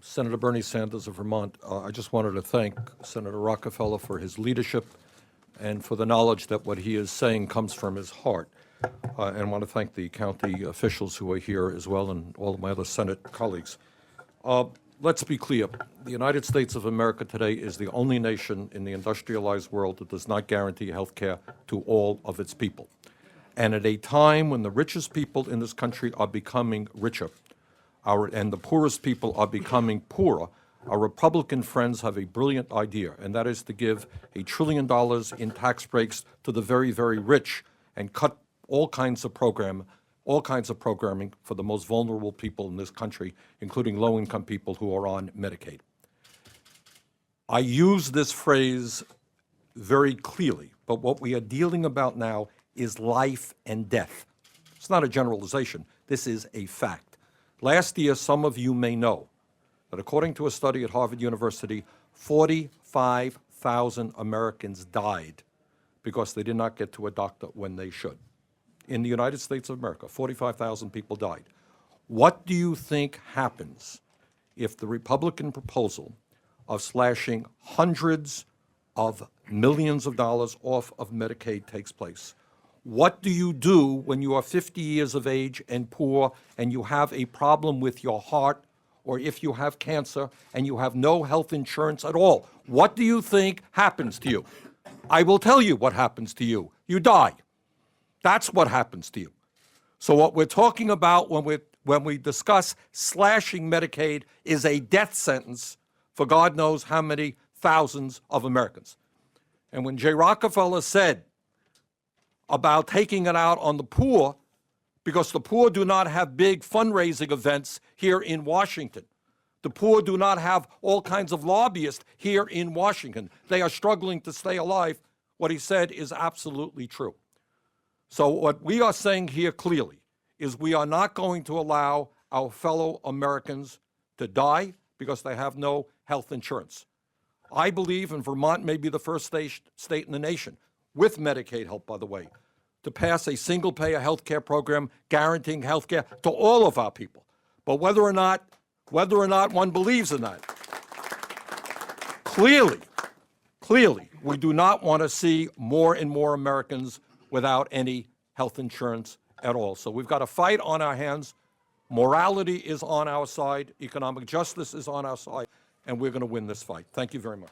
Senator Bernie Sanders of Vermont. I just wanted to thank Senator Rockefeller for his leadership and for the knowledge that what he is saying comes from his heart. And want to thank the county officials who are here as well and all of my other Senate colleagues. Let's be clear. The United States of America today is the only nation in the industrialized world that does not guarantee health care to all of its people. And at a time when the richest people in this country are becoming richer, and the poorest people are becoming poorer, our Republican friends have a brilliant idea, and that is to give $1 trillion in tax breaks to the very, very rich and cut all kinds of programming for the most vulnerable people in this country, including low-income people who are on Medicaid. I use this phrase very clearly, but what we are dealing about now is life and death. It's not a generalization. This is a fact. Last year, some of you may know that according to a study at Harvard University, 45,000 Americans died because they did not get to a doctor when they should. In the United States of America, 45,000 people died. What do you think happens if the Republican proposal of slashing hundreds of millions of dollars off of Medicaid takes place? What do you do when you are 50 years of age and poor and you have a problem with your heart, or if you have cancer and you have no health insurance at all? What do you think happens to you? I will tell you what happens to you. You die. That's what happens to you. So what we're talking about when we discuss slashing Medicaid is a death sentence for God knows how many thousands of Americans. And when Jay Rockefeller said about taking it out on the poor, because the poor do not have big fundraising events here in Washington. The poor do not have all kinds of lobbyists here in Washington. They are struggling to stay alive. What he said is absolutely true. So what we are saying here clearly is we are not going to allow our fellow Americans to die because they have no health insurance. I believe, and Vermont may be the first state in the nation, with Medicaid help, by the way, to pass a single-payer health care program guaranteeing health care to all of our people. But whether or not one believes in that, clearly, we do not want to see more and more Americans without any health insurance at all. So we've got a fight on our hands. Morality is on our side. Economic justice is on our side. And we're going to win this fight. Thank you very much.